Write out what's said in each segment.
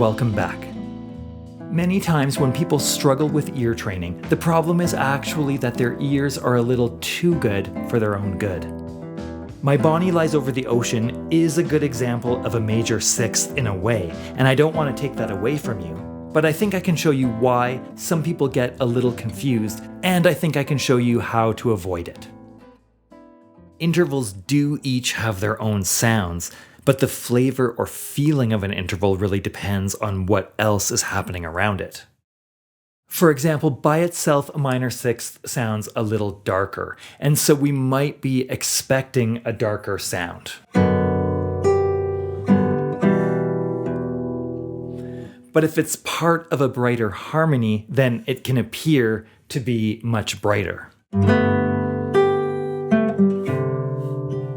Welcome back. Many times when people struggle with ear training, the problem is actually that their ears are a little too good for their own good. My Bonnie Lies Over the Ocean is a good example of a major sixth in a way, and I don't want to take that away from you. But I think I can show you why some people get a little confused, and I think I can show you how to avoid it. Intervals do each have their own sounds, but the flavor or feeling of an interval really depends on what else is happening around it. For example, by itself, a minor sixth sounds a little darker, and so we might be expecting a darker sound. But if it's part of a brighter harmony, then it can appear to be much brighter.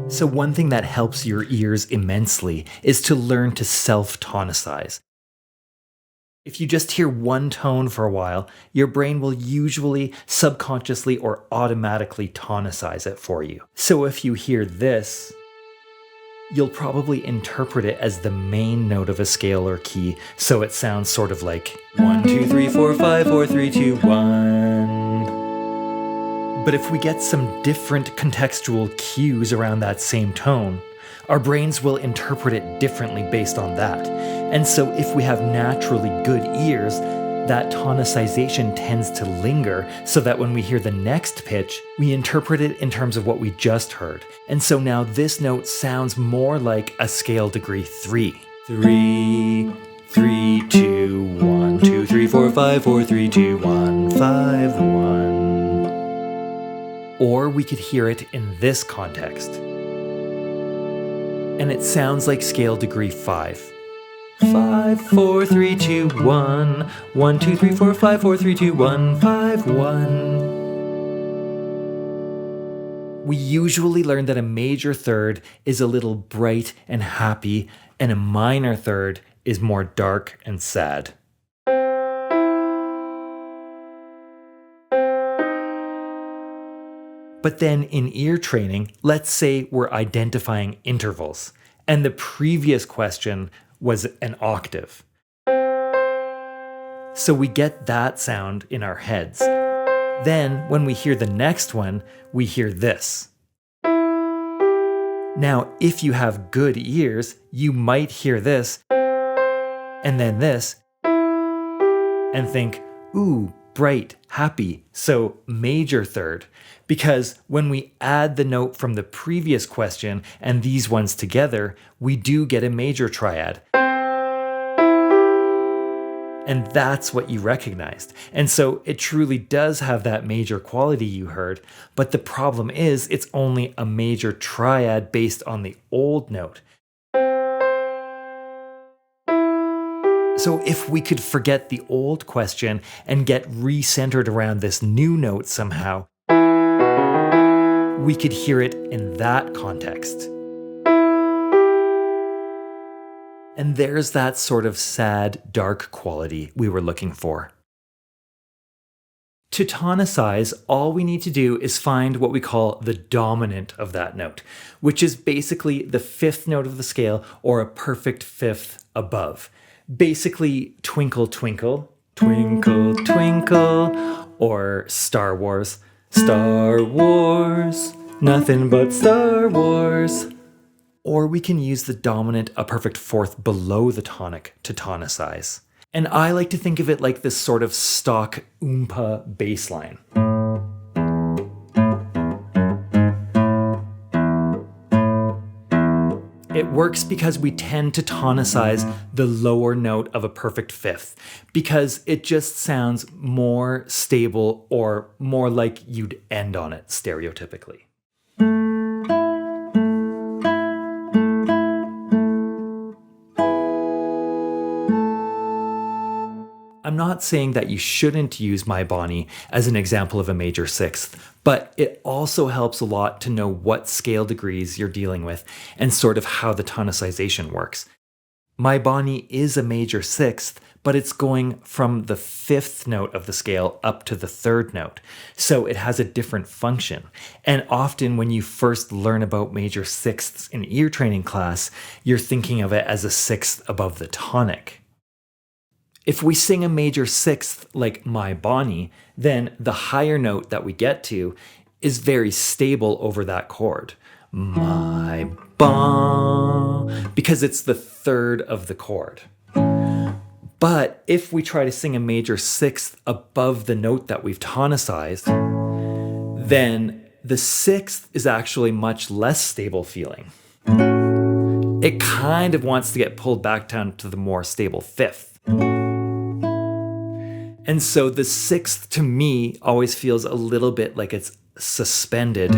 So one thing that helps your ears immensely is to learn to self-tonicize. If you just hear one tone for a while, your brain will usually subconsciously or automatically tonicize it for you. So if you hear this, you'll probably interpret it as the main note of a scale or key, so it sounds sort of like 1, 2, 3, 4, 5, 4, 3, 2, 1. But if we get some different contextual cues around that same tone, our brains will interpret it differently based on that. And so if we have naturally good ears, that tonicization tends to linger so that when we hear the next pitch, we interpret it in terms of what we just heard. And so now this note sounds more like a scale degree 3. 3, 3, 2, 1, 2, 3, 4, 5, 4, 3, 2, 1, 5, 1. Or we could hear it in this context. And it sounds like scale degree 5. 5, 4, 3, 2, 1. 1, 2, 3, 4, 5, 4, 3, 2, 1, 5, 1. We usually learn that a major third is a little bright and happy, and a minor third is more dark and sad. But then in ear training, let's say we're identifying intervals, and the previous question was an octave. So we get that sound in our heads. Then when we hear the next one, we hear this. Now, if you have good ears, you might hear this, and then this, and think, ooh, bright, happy, so major third. Because when we add the note from the previous question and these ones together, we do get a major triad. And that's what you recognized. And so it truly does have that major quality you heard, but the problem is it's only a major triad based on the old note. So if we could forget the old question and get recentered around this new note somehow, we could hear it in that context. And there's that sort of sad, dark quality we were looking for. To tonicize, all we need to do is find what we call the dominant of that note, which is basically the fifth note of the scale or a perfect fifth above. Basically, twinkle, twinkle, twinkle, twinkle, or Star Wars, Star Wars, nothing but Star Wars. Or we can use the dominant, a perfect fourth below the tonic to tonicize. And I like to think of it like this sort of stock oompa bass line. It works because we tend to tonicize the lower note of a perfect fifth, because it just sounds more stable or more like you'd end on it stereotypically. I'm not saying that you shouldn't use My Bonnie as an example of a major sixth, but it also helps a lot to know what scale degrees you're dealing with and sort of how the tonicization works. My Bonnie is a major sixth, but it's going from the fifth note of the scale up to the third note. So it has a different function. And often when you first learn about major sixths in ear training class, you're thinking of it as a sixth above the tonic. If we sing a major sixth like My Bonnie, then the higher note that we get to is very stable over that chord. My bon, because it's the third of the chord. But if we try to sing a major sixth above the note that we've tonicized, then the sixth is actually much less stable feeling. It kind of wants to get pulled back down to the more stable fifth. And so the sixth to me always feels a little bit like it's suspended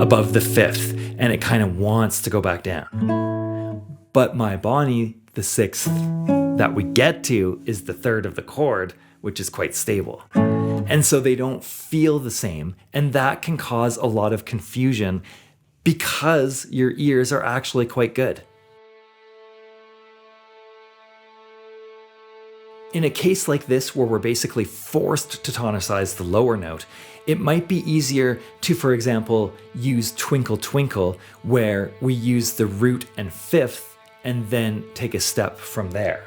above the fifth, and it kind of wants to go back down. But My Bonnie, the sixth that we get to, is the third of the chord, which is quite stable. And so they don't feel the same, and that can cause a lot of confusion because your ears are actually quite good. In a case like this, where we're basically forced to tonicize the lower note, it might be easier to, for example, use Twinkle Twinkle, where we use the root and fifth and then take a step from there.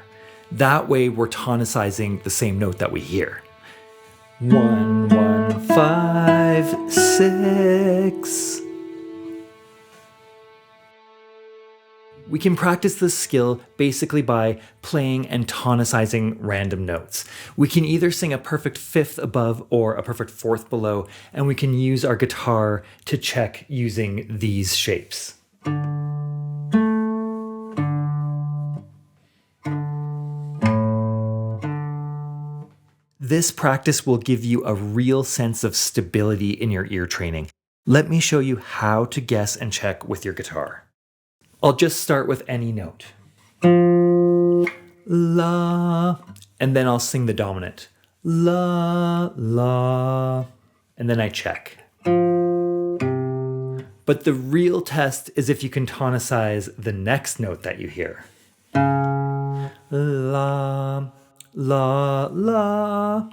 That way we're tonicizing the same note that we hear. 1, 1, 5, 6. We can practice this skill basically by playing and tonicizing random notes. We can either sing a perfect fifth above or a perfect fourth below, and we can use our guitar to check using these shapes. This practice will give you a real sense of stability in your ear training. Let me show you how to guess and check with your guitar. I'll just start with any note. La, and then I'll sing the dominant. La, la, and then I check. But the real test is if you can tonicize the next note that you hear. La, la, la.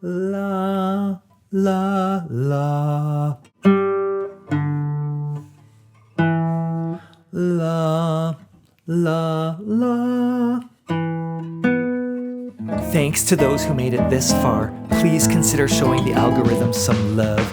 La, la, la. La, la, la. Thanks to those who made it this far. Please consider showing the algorithm some love